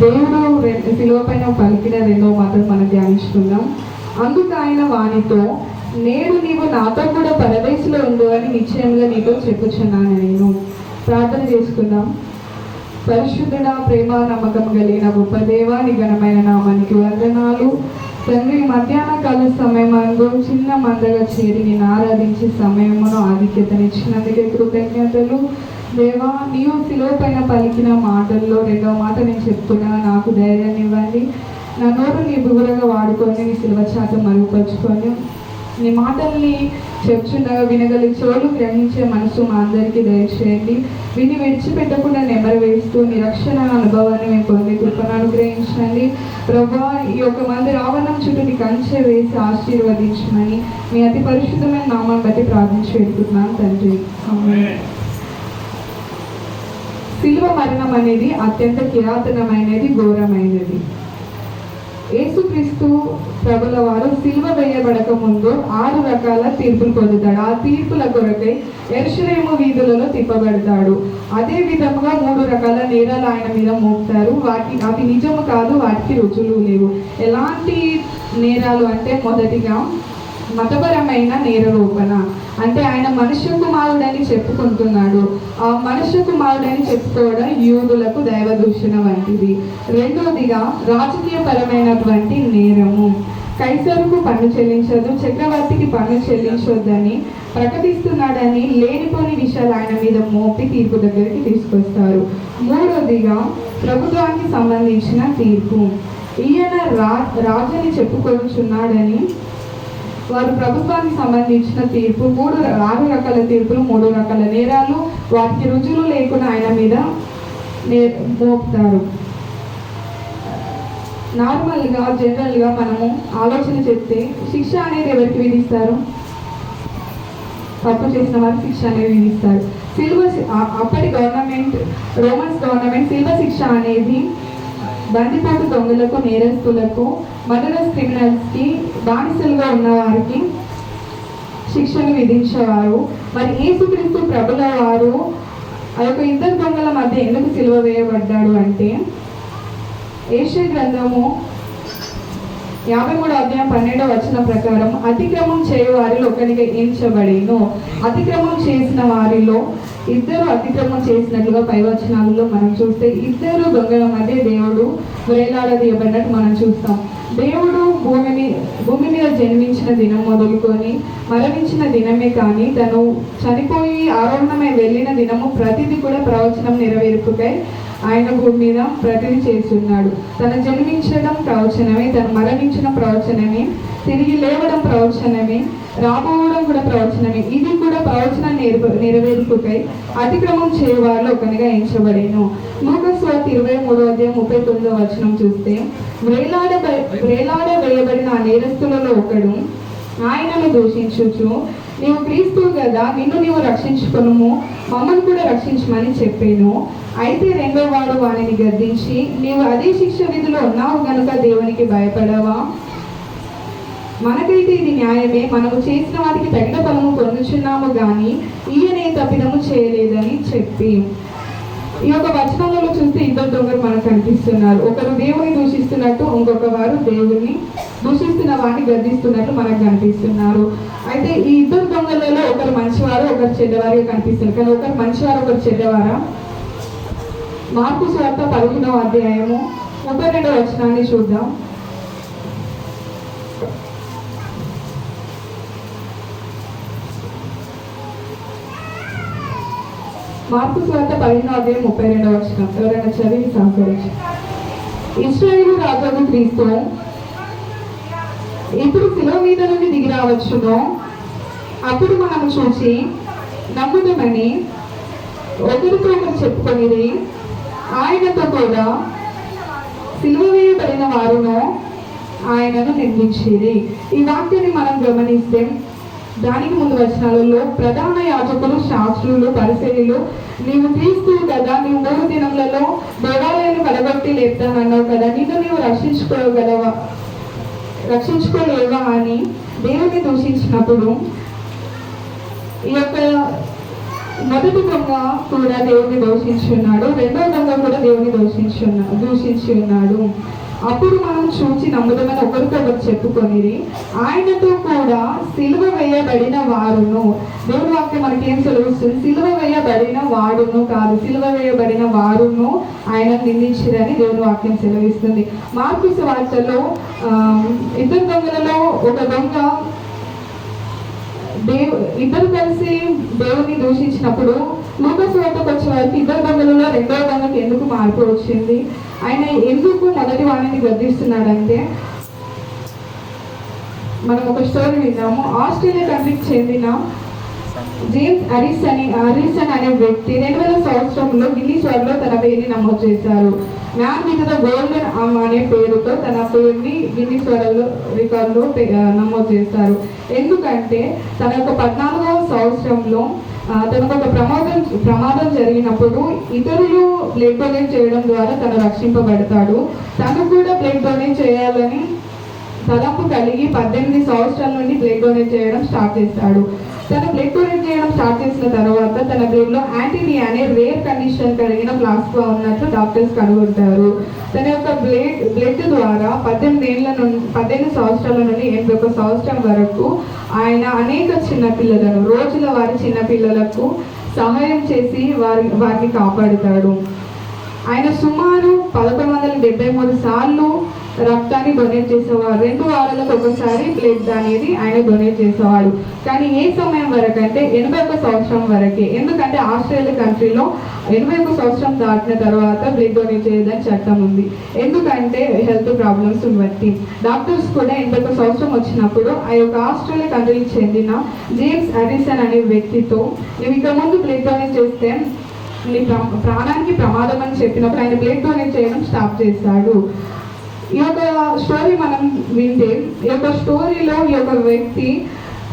దేవుడు శిలువ పైన పలికిన రెండవ మాటలు మనం ధ్యానించుకుందాం. అందుకు ఆయన వానితో, నేడు నీవు నాతో కూడా పరదేశంలో ఉండు అని నిశ్చయంగా నీతో చెప్పుచున్నాను. నేను ప్రార్థన చేసుకుందాం. పరిశుద్ధుడ, ప్రేమ, నమ్మకం కలిగిన గొప్ప దేవా, నీ ఘనమైన నామానికి వందనాలు తండ్రి. మధ్యాహ్న కాల సమయమందు చిన్న మందగా చేరి నేను ఆరాధించే సమయమును ఆధిక్యతనిచ్చినందుకే కృతజ్ఞతలు దేవా. నీవు శిలువ పైన పలికిన మాటల్లో రెండవ మాట నేను చెప్తున్నా, నాకు ధైర్యాన్ని ఇవ్వండి. నా నోరు నీ బుగురగా వాడుకొని నీ శిలువ చాట మరుగుపరుచుకొని నీ మాటల్ని చెప్తుండగా వినగలిగే చెవులు గ్రహించే మనసు మా అందరికీ దయచేయండి. విని విడిచిపెట్టకుండా నెమరు వేస్తూ నీ రక్షణ అనుభవాన్ని మేము పొందే కృపను అనుగ్రహించండి ప్రభా. ఈ యొక్క మంది ఆవరణం చుట్టూ నీ కంచె వేసి ఆశీర్వదించమని మీ అతి పరిశుద్ధమైన నామాన్ని బట్టి ప్రార్థించి పెడుతున్నాను తండ్రి. శిలువ మరణం అనేది అత్యంత కిరాతనమైనది, ఘోరమైనది. యేసుక్రీస్తు ప్రభుల వారు శిలువ వేయబడక ముందు 6 రకాల తీర్పులు పొందుతాడు. ఆ తీర్పుల కొరకై యెరూషలేము వీధులలో తిప్పబడతాడు. అదే విధంగా 3 రకాల నేరాలు ఆయన మీద మోపుతారు. అవి నిజము కాదు, వాటికి రుజువులు లేవు. ఎలాంటి నేరాలు అంటే, మొదటిగా మతపరమైన నేరారోపణ. అంటే ఆయన మనుష్య కుమారుడని చెప్పుకుంటున్నాడు. ఆ మనుష్య కుమారుడని చెప్పుకోవడం యూదులకు దైవ దూషణ వంటిది. రెండోదిగా రాజకీయ పరమైనటువంటి నేరము. కైసరుకు పన్ను చెల్లించదు, చక్రవర్తికి పన్ను చెల్లించొద్దని ప్రకటిస్తున్నాడని లేనిపోని విషయాలు ఆయన మీద మోపి తీర్పు దగ్గరికి తీసుకొస్తారు. మూడోదిగా ప్రభుత్వానికి సంబంధించిన తీర్పు. ఈయన రాజని చెప్పుకొచ్చున్నాడని వారు ప్రభుత్వానికి సంబంధించిన తీర్పు 6 రకాల తీర్పులు, 3 రకాల నేరాలు, వాటికి రుజువులు లేకుండా ఆయన మీద మోపుతారు. నార్మల్గా జనరల్గా మనము ఆలోచన చెప్తే శిక్ష అనేది ఎవరికి విధిస్తారు? తప్పు చేసిన వారికి శిక్ష అనేది విధిస్తారు. అప్పటి గవర్నమెంట్, రోమన్స్ గవర్నమెంట్ శిల్వ శిక్ష అనేది బందిపోటు దొంగలకు, నేరస్తులకు, మర్డరస్ క్రిమినల్స్కి, బానిసలుగా ఉన్న వారికి శిక్షను విధించేవారు. మరి యేసుక్రీస్తు ప్రభుల వారు ఆ యొక్క 2 దొంగల మధ్య ఎందుకు సిలువ వేయబడ్డాడు అంటే, యెషయా గ్రంథము 53:12 ప్రకారం అతిక్రమం చేయు వారిలో ఒకరిగా ఎంచబడేను. అతిక్రమం చేసిన వారిలో 2 అతిక్రమం చేసినట్లుగా పై వచనాలలో మనం చూస్తే 2 దొంగల మధ్య దేవుడు వేలాడదీయబడినట్టు మనం చూస్తాం. దేవుడు భూమి మీద జన్మించిన దినం మొదలుకొని మరణించిన దినమే కానీ తను చనిపోయి ఆరోహణమై వెళ్ళిన దినము ప్రతిదీ కూడా ప్రవచనం నెరవేర్పుకై ఆయన భూమి మీద ప్రతిదీ చేస్తున్నాడు. తను జన్మించడం ప్రవచనమే, తను మరణించిన ప్రవచనమే, తిరిగి లేవడం ప్రవచనమే, రాబోవడం కూడా ప్రవచనమే. ఇది కూడా ప్రవచన నెరవేర్పుకై అతిక్రమం చేయవాళ్ళు ఒకనిగా ఎంచబడేను. లూకా సువార్త 23:39 చూస్తే, వేలాడ వేయబడిన ఆ నేరస్తులలో ఒకడు ఆయనను దూషించుచు, నీవు క్రీస్తువు కదా, నిన్ను నీవు రక్షించుకొనుము, మమ్మల్ని కూడా రక్షించమని చెప్పాను. అయితే రెండో వాడు వానిని గద్దించి, నీవు అదే శిక్ష విధిలో ఉన్నావు గనుక దేవునికి భయపడవా? మనకైతే ఇది న్యాయమే, మనము చేసిన వాటికి తగిన ఫలము పొందుచున్నాము కానీ ఈయనే తప్పిదము చేయలేదని చెప్పి. ఈ యొక్క వచనాలలో చూస్తే 2 దొంగలు మనకు కనిపిస్తున్నారు. ఒకరు దేవుని దూషిస్తున్నట్టు, ఇంకొక వారు దేవుని దూషిస్తున్న వారిని గద్దిస్తున్నట్టు మనకు కనిపిస్తున్నారు. అయితే ఈ 2 దొంగలలో ఒకరు మంచివారు, ఒకరు చెడ్డవారిగా కనిపిస్తున్నారు. కానీ ఒకరు మంచివారు, ఒకరు చెడ్డవారా? మార్కు సువార్త 15:32 చూద్దాం. మార్కు సువార్త 15:32 ఎవరైనా చదివి సహకరించి. ఇశ్రాయేలు రాజు క్రీస్తు ఎప్పుడు శిలువ మీద నుండి దిగి రావచ్చునో అప్పుడు మనం చూసి నమ్ముదామని ఒకరితో ఒకరు చెప్పుకొనిది. ఆయనతో కూడా సిలువ వేయబడిన వారును ఆయనను నిందించేది. ఈ వాక్యాన్ని మనం గమనిస్తే దానికి ముందు వచనాలలో ప్రధాన యాజకులు, శాస్త్రులు, పరిసయ్యులు, నీవు క్రీస్తువు కదా, నీవు 3 దినములలో దేవాలయాన్ని పడగొట్టి లేపుతానన్నావు కదా, నిన్ను నీవు రక్షించుకోలేవా అని దేవుని దూషించినప్పుడు ఈ యొక్క మొదటి దొంగ కూడా దేవుని దూషించి ఉన్నాడు, రెండవ దొంగ కూడా దేవుని దూషించి ఉన్నాడు. అప్పుడు మనం చూచి నమ్ముదామని ఒకరికొకరు చెప్పుకొనిరి. ఆయనతో కూడా సిలువ వేయబడిన వారును, దేవుని వాక్యం మనకి ఏం సెలవిస్తుంది? సిలువ వేయబడిన వాడును కాదు, సిలువ వేయబడిన వారును ఆయన నిందించిరని దేవుని వాక్యం సెలవిస్తుంది. మార్కు సువార్తలో ఇద్దరు దొంగలలో ఒక దొంగ ఇద్దరు కలిసి దేవుని దూషించినప్పుడు లూకాసు వార్తకు వచ్చే వారికి ఇద్దరు దొంగలలో రెండవ దొంగకి ఎందుకు మార్పు వచ్చింది? ఆయన ఎందుకు మొదటి వాణిని గద్దిస్తున్నాడంటే, మనం ఒక స్టోరీ విన్నాము. ఆస్ట్రేలియా కంట్రీకి చెందిన జేమ్స్ అరిసన్ అనే వ్యక్తి 2000 సంవత్సరంలో గిన్నిస్ వరల్డ్లో తన పేరుని నమోదు చేశారు. Man with the golden arm అనే పేరుతో తన పేరుని గిన్నిస్ వరల్డ్ రికార్డులో నమోదు చేశారు. ఎందుకంటే తన యొక్క 14వ సంవత్సరంలో తనకు ఒక ప్రమాదం జరిగినప్పుడు ఇతరులు బ్లడ్ డొనేట్ చేయడం ద్వారా తను రక్షింపబడతాడు. తను కూడా బ్లడ్ డొనేట్ చేయాలని తలపు కలిగి 18 సంవత్సరాల నుండి బ్లడ్ డొనేట్ చేయడం స్టార్ట్ చేస్తాడు. తను బ్లడ్ డొనేట్ చేయడం స్టార్ట్ చేసిన తర్వాత తన బ్లడ్ లో యాంటీడీ అనే రేర్ కండిషన్ కలిగిన ప్లాస్మా ఉన్నట్లు డాక్టర్స్ కనుగొంటారు. తన యొక్క బ్లడ్ ద్వారా 18 సంవత్సరాల నుండి 81 సంవత్సరం వరకు ఆయన అనేక చిన్నపిల్లలను, రోజుల వారి చిన్నపిల్లలకు సహాయం చేసి వారిని కాపాడుతాడు. ఆయన సుమారు 1173 సార్లు రక్తాన్ని డొనేట్ చేసేవాడు. 2 వారాలకు ఒకసారి బ్లడ్ అనేది ఆయన డొనేట్ చేసేవాడు. కానీ ఏ సమయం వరకు అంటే 81 సంవత్సరం వరకే. ఎందుకంటే ఆస్ట్రేలియా కంట్రీలో 81 సంవత్సరం దాటిన తర్వాత బ్లడ్ డొనేట్ చేయదని చట్టం ఉంది. ఎందుకంటే హెల్త్ ప్రాబ్లమ్స్ బట్టి డాక్టర్స్ కూడా 81 సంవత్సరం వచ్చినప్పుడు ఆ యొక్క ఆస్ట్రేలియా కంట్రీకి చెందిన జేమ్స్ అరిసన్ అనే వ్యక్తితో, నువ్వు ఇక ముందు బ్లడ్ డొనేట్ చేస్తే నీ ప్రాణానికి ప్రమాదం అని చెప్పినప్పుడు ఆయన బ్లడ్ డొనేట్ చేయడం స్టాప్ చేశాడు. ఈ యొక్క స్టోరీ మనం వింటే, ఈ యొక్క స్టోరీలో ఈ యొక్క వ్యక్తి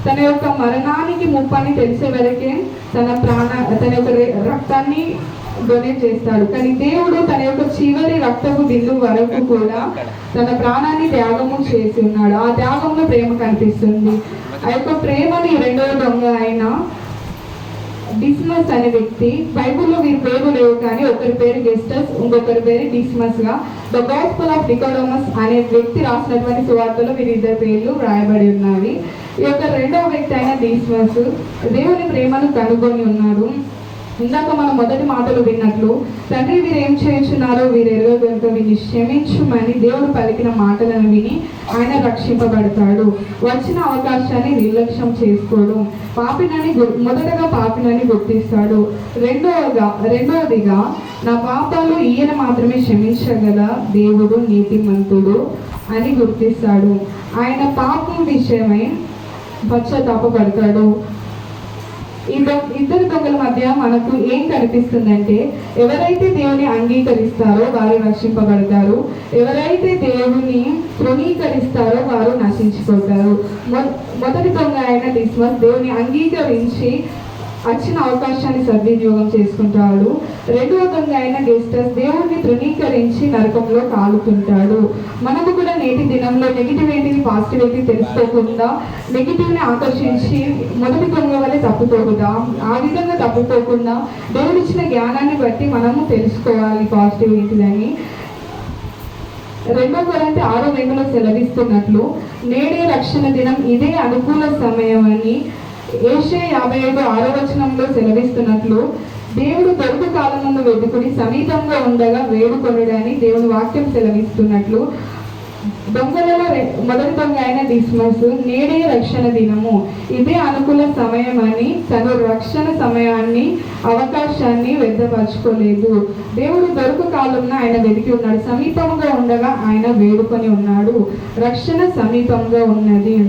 తన యొక్క మరణానికి ముప్పని తెలిసే వరకే తన యొక్క రక్తాన్ని డొనేట్ చేస్తాడు. కానీ దేవుడు తన యొక్క చివరి రక్తపు బిందు వరకు కూడా తన ప్రాణాన్ని త్యాగము చేసి ఉన్నాడు. ఆ త్యాగంలో ప్రేమ కనిపిస్తుంది. ఆ యొక్క ప్రేమని రెండవ దొంగ అయిన డిస్మస్ అనే వ్యక్తి, బైబుల్లో వీరి పేరు లేవు కానీ ఒకరి పేరు గెస్టస్, ఇంకొకరి పేరు డిస్మస్ గా ద గాస్పెల్ ఆఫ్ నికోడమస్ అనే వ్యక్తి రాసినటువంటి సువార్తలో వీరిద్దరి పేర్లు రాయబడి ఉన్నవి. ఈ యొక్క రెండవ వ్యక్తి అయిన డిస్మస్ దేవుని ప్రేమను కనుగొని ఉన్నాడు. ఇందాక మనం మొదటి మాటలు విన్నట్లు, తండ్రి వీరు ఏం చేయించున్నారో వీరు ఎరుగ కనుక వీరిని క్షమించుమని దేవుడు పలికిన మాటలను విని ఆయన రక్షింపబడతాడు. వచ్చిన అవకాశాన్ని నిర్లక్ష్యం చేసుకోడు. మొదటగా పాపినని గుర్తిస్తాడు. రెండవదిగా నా పాపాలు ఈయన మాత్రమే క్షమించగల దేవుడు నీతిమంతుడు అని గుర్తిస్తాడు. ఆయన పాపం విషయమై పశ్చాత్తాపపడతాడు. ఇద్దరు దొంగల మధ్య మనకు ఏం కనిపిస్తుందంటే, ఎవరైతే దేవుని అంగీకరిస్తారో వారు రక్షింపబడతారు, ఎవరైతే దేవుని తృణీకరిస్తారో వారు నశించిపోతారు. మొదటి దొంగ అయిన డిస్మస్ దేవుని అంగీకరించి వచ్చిన అవకాశాన్ని సద్వినియోగం చేసుకుంటాడు. రెండవ దొంగ అయిన గెస్టస్ దేవుడిని తృణీకరించి నరకంలో కాలుతుంటాడు. మనము కూడా నేటి దినంలో నెగిటివ్ ఏంటిది పాజిటివ్ ఏంటి తెలుసుకోకుండా నెగిటివ్ని ఆకర్షించి మొదటి దొంగ వల్లే తప్పుకోకుండా, ఆ విధంగా తప్పుకోకుండా దేవుడిచ్చిన జ్ఞానాన్ని బట్టి మనము తెలుసుకోవాలి పాజిటివ్ ఏంటిదని. 2 కొరింథీ 6:2 సెలవిస్తున్నట్లు, నేడే రక్షణ దినం, ఇదే అనుకూల సమయం అని యెషయా 55:6 సెలవిస్తున్నట్లు, దేవుడు దొరుకు కాలమును వెతుకుని సమీపంగా ఉండగా వేడుకొనుడని దేవుని వాక్యం సెలవిస్తున్నట్లు, దొంగలలో మొదటి దొంగ అయిన డిస్మస్ నేడే రక్షణ దినము, ఇదే అనుకూల సమయం అని తను రక్షణ సమయాన్ని, అవకాశాన్ని వ్యర్థపరచుకోలేదు. దేవుడు దొరుకు కాలంలో ఆయన వెతికి ఉన్నాడు. సమీపంగా ఉండగా ఆయన వేడుకొని ఉన్నాడు. రక్షణ సమీపంగా ఉన్నది.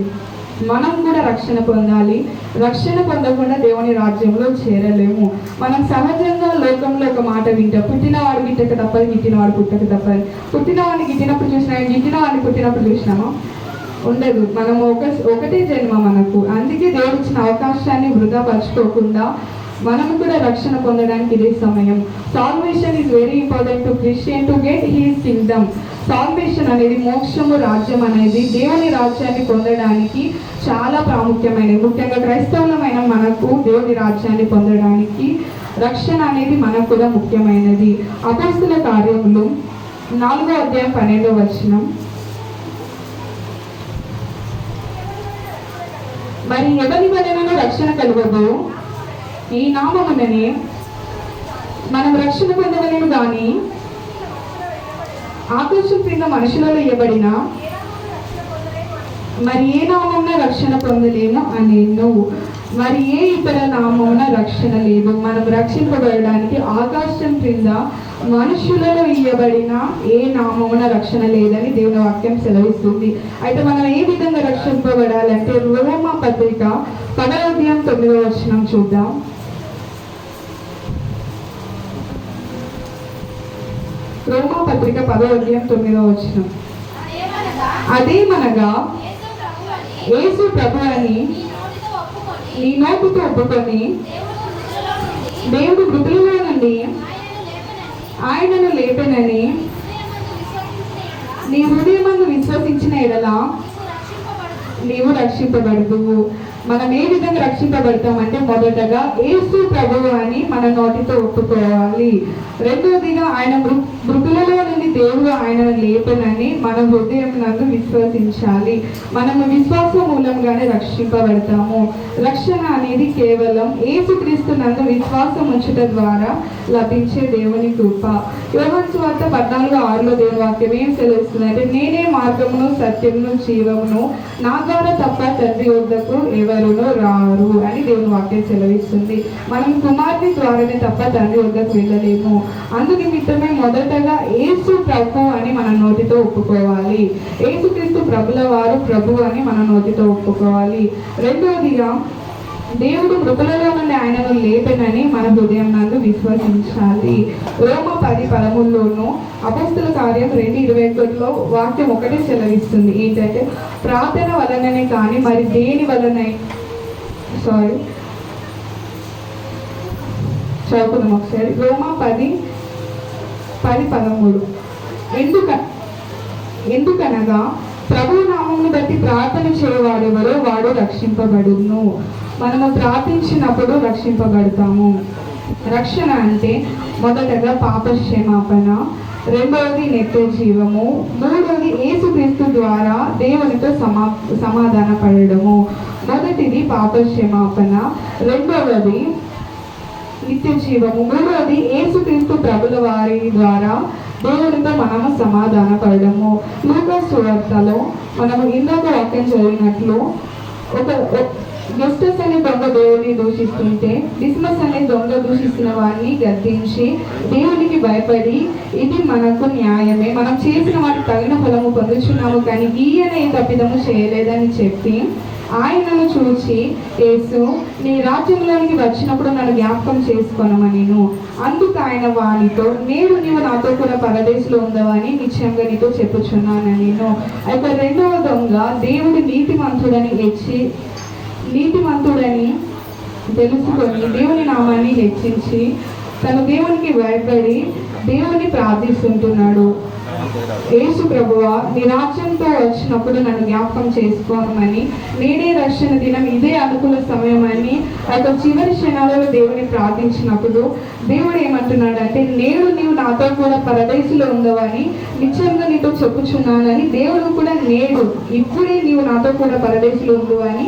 మనం కూడా రక్షణ పొందాలి. రక్షణ పొందకుండా దేవుని రాజ్యంలో చేరలేము. మనం సహజంగా లోకంలో ఒక మాట వింటాం, పుట్టినవాడు గిట్టక తప్పదు, గిట్టినవాడు పుట్టక తప్పదు. పుట్టినవాడిని గిట్టినప్పుడు చూసినా, గిట్టినవాడిని పుట్టినప్పుడు చూసినామా? ఉండదు. మనం ఒకటే జన్మ మనకు. అందుకే దేవుడు ఇచ్చిన అవకాశాన్ని వృధా పరచుకోకుండా మనం కూడా రక్షణ పొందడానికి ఇదే సమయం. Salvation is very important to Christian to get he's Kingdom. Salvation అనేది, మోక్షము, రాజ్యం అనేది దేవుని రాజ్యాన్ని పొందడానికి చాలా ప్రాముఖ్యమైనది. ముఖ్యంగా క్రైస్తవులమైన మనకు దేవుని రాజ్యాన్ని పొందడానికి రక్షణ అనేది మనకు కూడా ముఖ్యమైనది. అపోస్తల కార్యములు 4వ అధ్యాయం 12వ వచనం. మరి ఎవరి వలనను రక్షణ కలుగదు, ఈ నామముననే మనం రక్షణ పొందవలేము కానీ ఆకాశం క్రింద మనుషులలో ఇవ్వబడిన మరి ఏ నామమున రక్షణ పొందలేము అనేను. మరి ఏ ఇతర నామమున రక్షణ లేదు. మనం రక్షింపబడడానికి ఆకాశం క్రింద మనుషులలో ఇవ్వబడిన ఏ నామమున రక్షణ లేదని దేవుని వాక్యం సెలవిస్తుంది. అయితే మనం ఏ విధంగా రక్షింపబడాలంటే రోమా పత్రిక 10వ అధ్యాయం 9వ వచనం చూద్దాం. రోమా పత్రిక 10వ అధ్యాయం 9వ వచనం. అదేమనగా యేసు ప్రభు అని నీ నోటితో ఒప్పుకొని దేవుడు మృతులలో నుండి ఆయనను లేపెనని నీ హృదయమందు విశ్వసించిన ఎడల నీవు రక్షింపబడదువు. మనం ఏ విధంగా రక్షింపబడతామంటే మొదటగా యేసు ప్రభువు అని మన నోటితో ఒప్పుకోవాలి. రెండవదిగా ఆయన మృతులలో నుండి దేవుడు ఆయనను లేపనని మన హృదయం నందు విశ్వసించాలి. మనము విశ్వాస మూలంగానే రక్షింపబడతాము. రక్షణ అనేది కేవలం యేసుక్రీస్తు నందు విశ్వాసం ఉంచుట ద్వారా లభించే దేవుని కృప. యోహాను సువార్త 14:6 దేవుని వాక్యం ఏం సెలవుస్తుందంటే, నేనే మార్గమును సత్యమును జీవమును, నా ద్వారా తప్ప తండ్రి వద్దకు ఎవరునూ రారు అని దేవుని వాక్యం సెలవిస్తుంది. మనం కుమారుని ద్వారానే తప్ప తండ్రి వద్దకు వెళ్ళలేము. అందునిమిత్తమే మొదటగా యేసు ప్రభు అని మన నోటితో ఒప్పుకోవాలి. యేసుక్రీస్తు ప్రభుల వారు ప్రభు అని మన నోటితో ఒప్పుకోవాలి. రెండవదిగా దేవుడు మృతులలో నుండి ఆయనను లేపెనని మన హృదయం నందు విశ్వసించాలి. రోమా 10:13లోను అపోస్తల కార్యం 2:21లో వాక్యం ఒకటే సెలవిస్తుంది. ఏంటంటే, ప్రార్థన వలననే కానీ మరి దేని వలన చదువుకుందాం ఒకసారి. రోమా 10:13 ఎందుకనగా ప్రభువు నామమును బట్టి ప్రార్థన చేయవాడెవరో వాడు రక్షింపబడును. మనము ప్రార్థించినప్పుడు రక్షింపబడతాము. రక్షణ అంటే మొదటగా పాప క్షమాపణ, రెండవది నిత్య జీవము, మూడవది యేసుక్రీస్తు ద్వారా దేవునితో సమాధాన పడడము. మొదటిది పాప క్షమాపణ, రెండవది నిత్య జీవము, మూడవది యేసుక్రీస్తు ప్రభుల వారి ద్వారా దేవునితో మనము సమాధాన పడము. లూకా సువార్తలో మనము ఇందాక వాక్యం చదివినట్లు యుస్టస్ అనే దొంగ దేవుడిని దూషిస్తుంటే డిస్మస్ అనే దొంగ దూషిస్తున్న వారిని గద్దించి దేవునికి భయపడి, ఇది మనకు న్యాయమే, మనం చేసిన వాటికి తగిన ఫలము పొందుచున్నాము కానీ ఈయన ఏ తప్పిదము చేయలేదని చెప్పి ఆయనను చూచి, యేసు నీ రాజ్యంలోనికి వచ్చినప్పుడు నన్ను జ్ఞాపకం చేసుకొనమనెను. అందుకు ఆయన వానితో, నేడు నీవు నాతో కూడా పరదేశంలో ఉందవని నిశ్చయంగా నీతో చెప్పుచున్నాను నేను. అయితే రెండవ దొంగ దేవుడు నీతిమంతుడని తెలుసుకొని దేవుని నామాన్ని హెచ్చించి తను దేవునికి భయపడి దేవుని ప్రార్థిస్తుంటున్నాడు. యేసు ప్రభువా, నీ రాజ్యంతో వచ్చినప్పుడు నన్ను జ్ఞాపకం చేసుకోమని, నేనే రక్షణ దినం, ఇదే అనుకూల సమయం అని చివరి క్షణాలలో దేవుని ప్రార్థించినప్పుడు దేవుడు ఏమంటున్నాడంటే, నేడు నీవు నాతో కూడా పరదేశంలో ఉందవని నిశ్చయంగా నీతో చెప్పుచున్నానని దేవుడు కూడా నేడు ఇప్పుడే నీవు నాతో కూడా పరదేశంలో ఉండు అని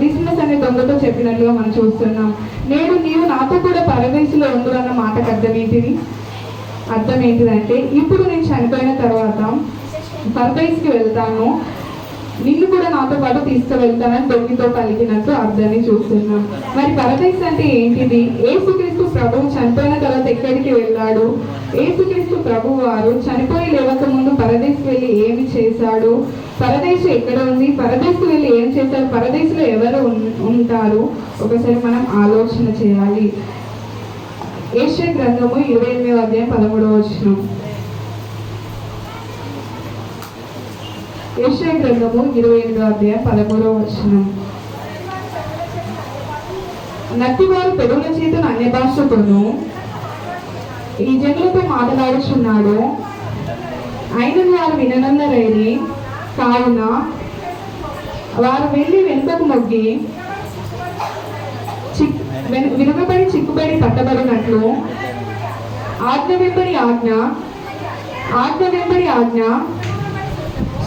డిస్మస్ అనే దొంగతో చెప్పినట్లుగా మనం చూస్తున్నాం. నేడు నీవు నాతో కూడా పరదేశంలో ఉండు అన్న మాటకు అర్థం ఏంటిదంటే, ఇప్పుడు నేను చనిపోయిన తర్వాత పరదేశంకి వెళ్తాను, నిన్ను కూడా నాతో పాటు తీసుకువెళ్తానని దొంగితో పలికినట్టు అర్థాన్ని చూస్తున్నాం. మరి పరదేశం అంటే ఏంటిది? యేసుక్రీస్తు ప్రభువు చనిపోయిన తర్వాత ఎక్కడికి వెళ్ళాడు? యేసుక్రీస్తు ప్రభు వారు చనిపోయి లేవక ముందు పరదేశం వెళ్ళి ఏమి చేశాడు? పరదేశం ఎక్కడ ఉంది? పరదేశం వెళ్ళి ఏం చేశాడు? పరదేశంలో ఎవరు ఉంటారు? ఒకసారి మనం ఆలోచన చేయాలి. యెషయా గ్రంథము 28వ అధ్యాయం 13వ వచనం. యెషయా గ్రంథము 28వ అధ్యాయం 13వ వచనం. నత్తివారు పెదవుల చేతును అన్య భాషతోనూ ఈ జనులతో మాట్లాడుచున్నాడు. అయినను వారు విననొల్లరైరి. కావున వారు వెళ్ళి వెనుకకు మొగ్గి వినుకబడి చిక్కుబడి పట్టబడినట్లు ఆజ్ఞ వెంబడి ఆజ్ఞ, ఆజ్ఞ వెంబడి ఆజ్ఞ,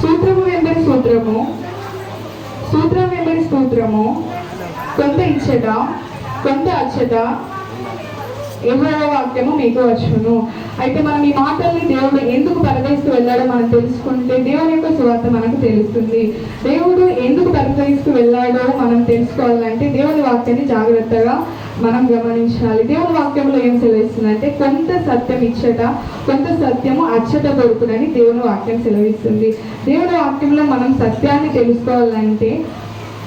సూత్రము వెంబడి సూత్రము, సూత్రం వెంబడి సూత్రము, కొంత ఇచ్చట కొంత అచ్చట యెహోవా వాక్యము మీకు వచ్చును. అయితే మనం ఈ మాటల్ని దేవుడు ఎందుకు పరదేశకు వెళ్ళాడో మనం తెలుసుకుంటే దేవుని యొక్క సువార్త మనకు తెలుస్తుంది. దేవుడు ఎందుకు పరదేశకు వెళ్ళాడో మనం తెలుసుకోవాలంటే దేవుని వాక్యాన్ని జాగ్రత్తగా మనం గమనించాలి. దేవుని వాక్యంలో ఏం సెలవిస్తుందంటే కొంత సత్యం ఇచ్చట కొంత సత్యము అచ్చట దొరుకునని దేవుని వాక్యం సెలవిస్తుంది. దేవుని వాక్యంలో మనం సత్యాన్ని తెలుసుకోవాలంటే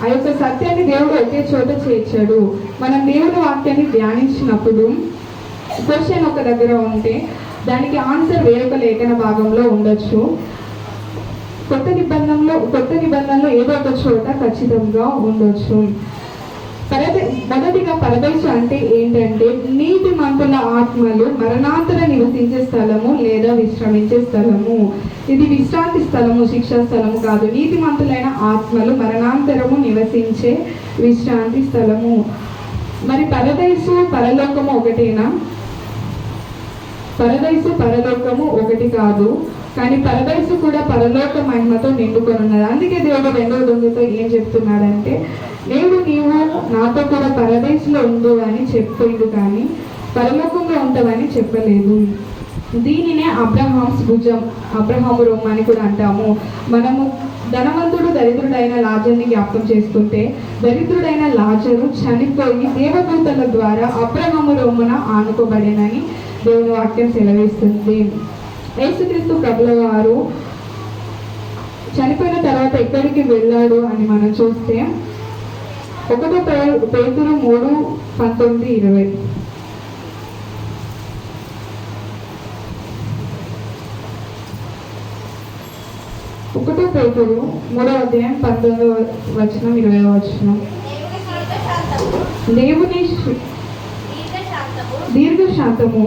ఆ యొక్క సత్యాన్ని దేవుడు ఒకే చోట చేర్చాడు. మనం దేవుని వాక్యాన్ని ధ్యానించినప్పుడు క్వశ్చన్ ఒక దగ్గర ఉంటే దానికి ఆన్సర్ వేరొక లేఖన భాగంలో ఉండొచ్చు. కొత్త నిబంధనలో ఏదో ఒక చోట ఖచ్చితంగా ఉండొచ్చు. మొదటిగా పరదేశం అంటే ఏంటంటే నీతిమంతుల ఆత్మలు మరణాంతర నివసించే స్థలము లేదా విశ్రమించే స్థలము. ఇది విశ్రాంతి స్థలము, శిక్షా స్థలము కాదు. నీతిమంతులైన ఆత్మలు మరణాంతరము నివసించే విశ్రాంతి స్థలము. మరి పరదేశు పరలోకము ఒకటేనా? పరదేశు పరలోకము ఒకటి కాదు, కానీ పరదేశు కూడా పరలోక మహిమతో నిండుకొని ఉన్నది. అందుకే దేవుడు రెండవ దొంగతో ఏం చెప్తున్నాడంటే నీవు నాతో కూడా పరదేశంలో ఉండు అని చెప్పిండు, కానీ పరలోకంలో ఉంటావని చెప్పలేదు. దీనినే అబ్రహామ్స్ భుజం, అబ్రహాము రొమ్ము అని కూడా అంటాము. మనము ధనవంతుడు దరిద్రుడైన లాజర్ని జ్ఞాపకం చేసుకుంటే దరిద్రుడైన లాజరు చనిపోయి దేవదూతల ద్వారా అబ్రహాము రొమ్మున ఆనుకోబడేనని దేవుని వాక్యం సెలవిస్తుంది. యేసుక్రీస్తు ప్రభుల వారు చనిపోయిన తర్వాత ఎక్కడికి వెళ్ళాడు అని మనం చూస్తే 1 పేతురు 3:19-20. 1 పేతురు 3:19-20. దేవుని దీర్ఘశాంతము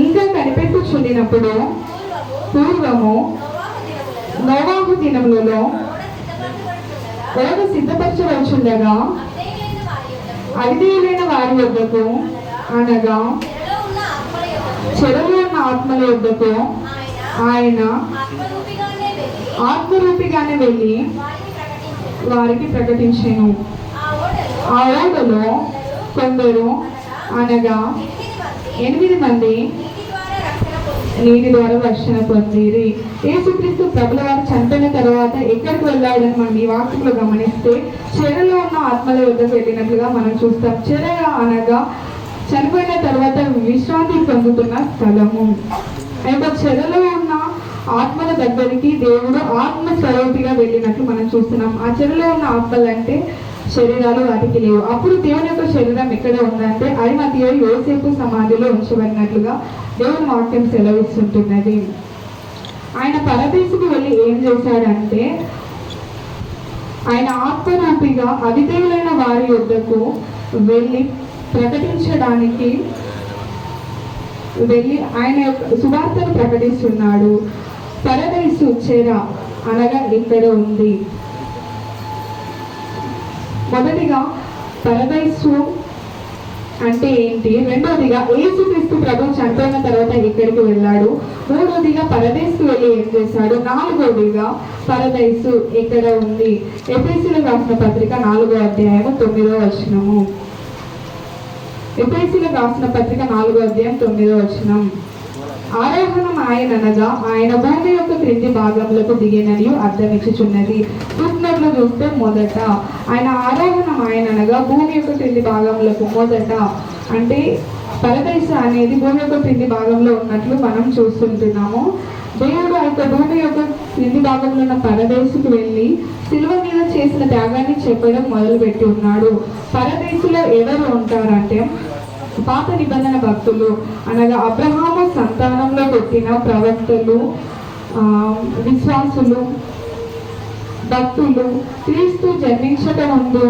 ఇంకా కనిపెట్టుచుండినప్పుడు పూర్వము నోవాహు దినములలో ఓడ సిద్ధపరచవచ్చుండగా అవిధేయులైన వారి యొద్దకు అనగా చెరలో ఉన్న ఆత్మల యొద్దకు ఆయన ఆత్మరూపిగానే వెళ్ళి వారికి ప్రకటించెను. ఆ ఓడలో కొందరు అనగా 8 మంది నీటి ద్వారా రక్షణ పొందిరి. యేసుక్రీస్తు ప్రభుల వారు చనిపోయిన తర్వాత ఎక్కడికి వెళ్ళాడని మనం ఈ వాక్యంలో గమనిస్తే చెరలో ఉన్న ఆత్మల వద్దకు వెళ్ళినట్లుగా మనం చూస్తాం. చెర అనగా చనిపోయిన తర్వాత విశ్రాంతి పొందుతున్న స్థలము. అయితే చెరలో ఉన్న ఆత్మల దగ్గరికి దేవుడు ఆత్మస్వరూపిగా వెళ్ళినట్లు మనం చూస్తున్నాం. ఆ చెరలో ఉన్న ఆత్మలు అంటే శరీరాలు వాటికి లేవు. అప్పుడు దేవుని యొక్క శరీరం ఎక్కడ ఉందంటే అరిమతియో యోసేపు సమాధిలో ఉంచబడినట్లుగా దేవుని వాక్యం సెలవిస్తుంటున్నది. ఆయన పరదేశుకు వెళ్ళి ఏం చేశాడంటే ఆయన ఆత్మరూపిగా అవిధేయులైన వారి యొద్దకు వెళ్ళి ప్రకటించడానికి వెళ్ళి ఆయన యొక్క సువార్తను ప్రకటిస్తున్నాడు. పరదేశు చెర అనగా ఇక్కడ ఉంది. మొదటిగా పరదేశు అంటే ఏంటి, రెండోదిగా యేసుక్రీస్తు ప్రభు చనిపోయిన తర్వాత ఎక్కడికి వెళ్ళాడు, మూడోదిగా పరదేశు వెళ్ళి ఏం చేశాడు, నాలుగోదిగా పరదేశు ఎక్కడ ఉంది. ఎఫెసీయులకు రాసిన పత్రిక 4:9. ఎఫెసీయులకు రాసిన పత్రిక 4:9. ఆరోహణం ఆయననగా ఆయన భూమి యొక్క క్రింది భాగంలోకి దిగినని అర్థమిచ్చుచున్నది. పుట్టినట్లు చూస్తే మొదట ఆయన ఆరోహణం ఆయననగా భూమి యొక్క క్రింది భాగంలోకి మొదట అంటే పరదేశ అనేది భూమి యొక్క క్రింది భాగంలో ఉన్నట్లు మనం చూస్తుంటున్నాము. దేవుడు ఆ యొక్క భూమి యొక్క క్రింది భాగంలో ఉన్న పరదేశుకు వెళ్ళి సిలువ మీద చేసిన త్యాగాన్ని చెప్పడం మొదలుపెట్టి ఉన్నాడు. పరదేశులో ఎవరు ఉంటారంటే పాత నిబంధన భక్తులు అనగా అబ్రహాము సంతానంలో పుట్టిన ప్రవక్తలు, విశ్వాసులు, భక్తులు, క్రీస్తు జన్మించక ముందు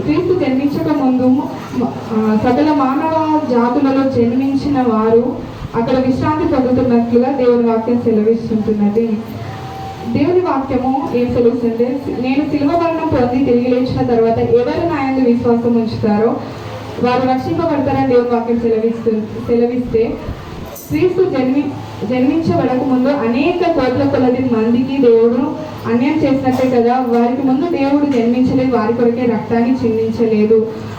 క్రీస్తు జన్మించక ముందు సకల మానవ జాతులలో జన్మించిన వారు అక్కడ విశ్రాంతి పొందుతున్నట్లుగా దేవుని వాక్యం సెలవిస్తుంటున్నది. దేవుని వాక్యము ఏం సెలవుస్తుంది? నేను శిలువ మరణం పొంది తిరిగి లేచిన తర్వాత ఎవరు నా యందు విశ్వాసం ఉంచుతారో వారు రక్షింపబడతారని దేవుని వాక్యం సెలవిస్తే క్రీస్తు జన్మించబడక ముందు అనేక కోట్ల కొలది మందికి దేవుడు అన్యాయం చేసినట్టే కదా. వారికి ముందు దేవుడు జన్మించలేదు, వారి కొరకే రక్తాన్ని చిందించలేదు.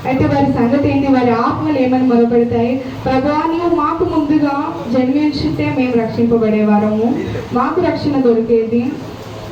అయితే వారి సంగతి ఏంటి? వారి ఆత్మలు ఏమని మొరపెడతాయి? ప్రభువా, నీవు మాకు ముందుగా జన్మించితే మేము రక్షింపబడేవారము, మాకు రక్షణ దొరికేది.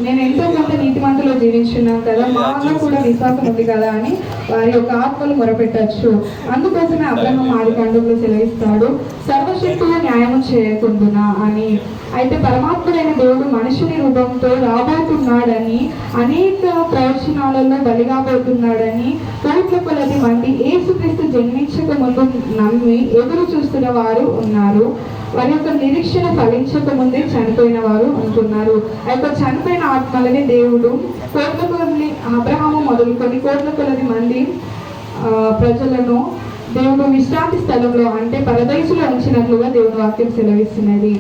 నేను ఎంతో కొంత నీతిమంతులో జీవించున్నాను కదా, మాలో కూడా విశ్వాసం ఉంది కదా అని వారి యొక్క ఆత్మలు మొరపెట్టచ్చు. అందుకోసమే అబ్రహాం ఆదికాండంలో సెలవిస్తాడు, సర్వశక్తులు న్యాయము చేయకుండునా అని. అయితే పరమాత్ముడైన దేవుడు మనుషుని రూపంతో రాబోతున్నాడని, అనేక ప్రవచనాలలో బలిగాబోతున్నాడని కోట్ల కొలది మంది యేసుక్రీస్తు జన్మించక ముందు నమ్మి ఎదురు చూస్తున్న వారు ఉన్నారు. వారి యొక్క నిరీక్షణ ఫలించక ముందే చనిపోయిన వారు అంటున్నారు. ఆ యొక్క చనిపోయిన ఆత్మలని దేవుడు కోట్ల కొలది, అబ్రహాము మొదలుకొని కోట్ల కొలది మంది ప్రజలను దేవుడు విశ్రాంతి స్థలంలో అంటే పరదైసులో ఉంచినట్లుగా దేవుని వాక్యం సెలవిస్తున్నది.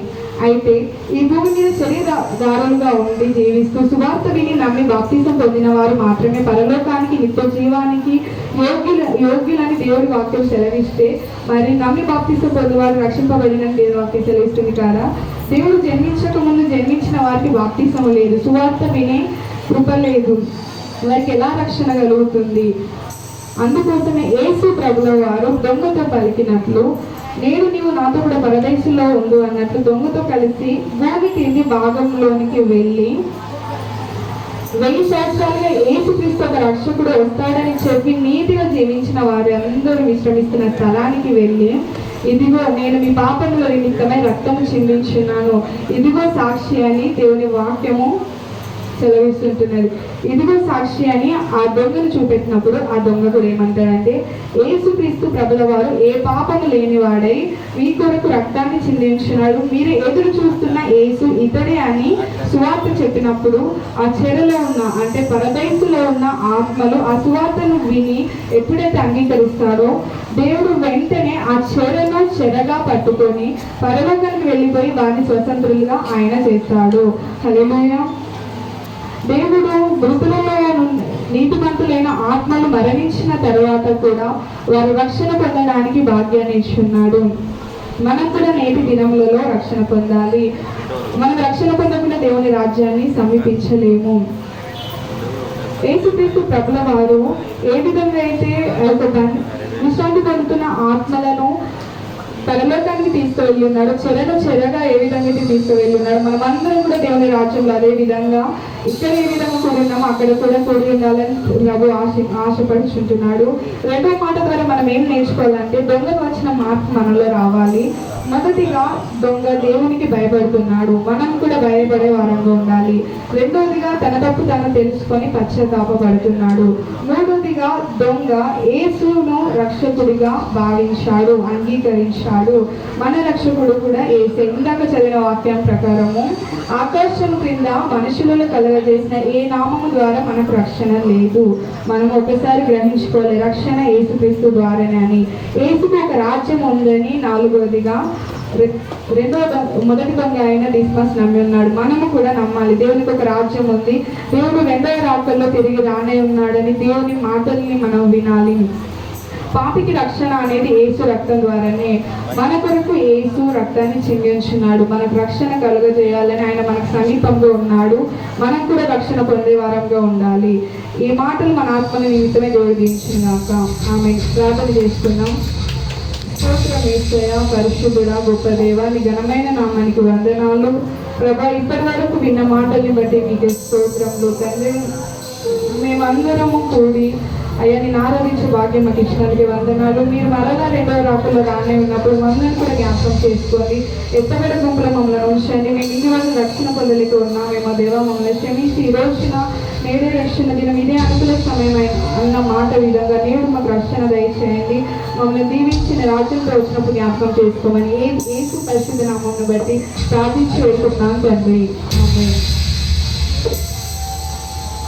అయితే ఈ భూమి మీద శరీరదారులుగా ఉండి జీవిస్తూ సువార్త విని నమ్మి బాప్తిజం పొందిన వారు మాత్రమే పరలోకానికి నిత్య జీవానికి యోగ్యులని దేవుడి వాక్యం సెలవిస్తే, మరి నమ్మి బాప్తిజం పొందిన వారు రక్షింపబడిన దేవుడి వాక్యం సెలవిస్తుంది కదా. దేవుడు జన్మించక ముందు జన్మించిన వారికి బాప్తిజం లేదు, సువార్త వినే కృప లేదు, వారికి ఎలా రక్షణ కలుగుతుంది? అందుకోసమే యేసు ప్రభుల వారు దొంగతో పలికినట్లు, నేడు నీవు నాతో కూడా పరదేశంలో ఉండు అన్నట్లు దొంగతో కలిసి భూమి కింది భాగంలోనికి వెళ్ళి 1000 సంవత్సరాలుగా యేసుక్రీస్తు ఒక రక్షకుడు వస్తాడని చెప్పి నీతిగా జీవించిన వారు అందరూ విశ్రమిస్తున్న స్థలానికి వెళ్ళి, ఇదిగో నేను మీ పాపముల నిమిత్తమై రక్తము చిందించున్నాను, ఇదిగో సాక్షి అని దేవుని వాక్యము సెలవిస్తుంటున్నది. ఇదిగో సాక్షి అని ఆ దొంగను చూపెట్టినప్పుడు ఆ దొంగ కూడా ఏమంటాడంటే, యేసుక్రీస్తు ప్రభుల వారు ఏ పాపము లేనివాడై మీ కొరకు రక్తాన్ని చిందించున్నాడు, మీరు ఎదురు చూస్తున్న యేసు ఇతడే అని సువార్త చెప్పినప్పుడు ఆ చెరలో ఉన్న అంటే పరదైసులో ఉన్న ఆత్మలు ఆ సువార్తను విని ఎప్పుడైతే అంగీకరిస్తాడో దేవుడు వెంటనే ఆ చెరగా పట్టుకొని పరలోకానికి వెళ్ళిపోయి వారిని స్వతంత్రులుగా ఆయన చేస్తాడు. హల్లెలూయా. దేవుడు మృతులలో నీతిమంతులైన ఆత్మలు మరణించిన తర్వాత కూడా వారు రక్షణ పొందడానికి భాగ్యాన్ని ఇచ్చున్నాడు. మనం కూడా నేటి దినములలో రక్షణ పొందాలి. మనం రక్షణ పొందకుండా దేవుని రాజ్యాన్ని సమీపించలేము. యేసుక్రీస్తు ప్రభుల వారు ఏ విధంగా అయితే విశ్రాంతి పొందుతున్న ఆత్మలను పరలోకానికి తీసుకువెళ్ళి ఉన్నాడు, చెరగా ఏ విధంగా అయితే తీసుకువెళ్ళి ఉన్నాడు, మనం అందరం కూడా దేవుని రాజ్యంలో అదే విధంగా ఇక్కడ ఏ విధంగా కూడి ఉన్నామో అక్కడ కూడా కూడి ఉండాలని ప్రభు ఆశపడుచుంటున్నాడు. రెండో మాట ద్వారా మనం ఏం నేర్చుకోవాలంటే, దొంగకు వచ్చిన మార్పు మనలో రావాలి. మొదటిగా దొంగ దేవునికి భయపడుతున్నాడు, మనం కూడా భయపడే వారంగా ఉండాలి. రెండోదిగా తన తప్పు తను తెలుసుకొని పశ్చాత్తాపడుతున్నాడు. మూడోదిగా దొంగ యేసును రక్షకుడిగా భావించాడు, అంగీకరించాడు. మన రక్షకుడు కూడా యేసే. ఇందాక చదివిన వాక్యం ప్రకారము ఆకాశం క్రింద మనుషులను కలగజేసిన ఏ నామము ద్వారా మనకు రక్షణ లేదు. మనం ఒకసారి గ్రహించుకోవాలి, రక్షణ యేసుక్రీస్తు ద్వారానే అని. యేసుకు ఒక రాజ్యం ఉందని. నాలుగోదిగా మొదటి దొంగ అయిన డిస్మస్ నమ్మి ఉన్నాడు. మనము కూడా నమ్మాలి, దేవునికి ఒక రాజ్యం ఉంది, దేవుడు రెండవ రాకల్లో తిరిగి రానే ఉన్నాడని దేవుని మాటల్ని మనం వినాలి. పాపికి రక్షణ అనేది యేసు రక్తం ద్వారానే. మన కొరకు యేసు రక్తాన్ని చిందించున్నాడు, మనకు రక్షణ కలుగజేయాలని ఆయన మనకు సమీపంలో ఉన్నాడు. మనం కూడా రక్షణ పొందే వారంగా ఉండాలి. ఈ మాటలు మన ఆత్మని నిమిత్తమే దేవుడు దీవించుగాక. ఆమె ప్రార్థన చేసుకుందాం. స్తోత్రం యేసయ్యా, పరిశుద్ధుడా, గొప్ప దేవా, నీ ఘనమైన నామానికి వందనాలు ప్రభా. ఇప్పటి వరకు విన్న మాటల్ని బట్టి మీకు స్తోత్రంలో తండ్రి. మేమందరము కూడి అయ్యా నేను ఆరాధించే భాగ్యం మాకు ఇచ్చినందుకు వందనాలు. మీరు మరలా రెండవ రాకల్లో రానే ఉన్నప్పుడు మమ్మల్ని కూడా జ్ఞాపకం చేసుకోండి. ఎత్తబడి గుంపులో మమ్మల్ని ఉంచండి. మేము ఇన్ని రోజులు రక్షణ పొందలేక ఉన్నామేమో దేవా, మమ్మల్ని క్షమించి ఈ రోజున నేడే రక్షణ దినం, ఇదే అనుకూల సమయం అన్న మాట విధంగా నేడు మాకు రక్షణ దయచేయండి. మమ్మల్ని దీవించిన రాజ్యంతో వచ్చినప్పుడు జ్ఞాపకం చేసుకోమని యేసు పరిశుద్ధ నామమును బట్టి ప్రార్థించి వేడుకుంటున్నాను తండ్రి. ఆమేన్.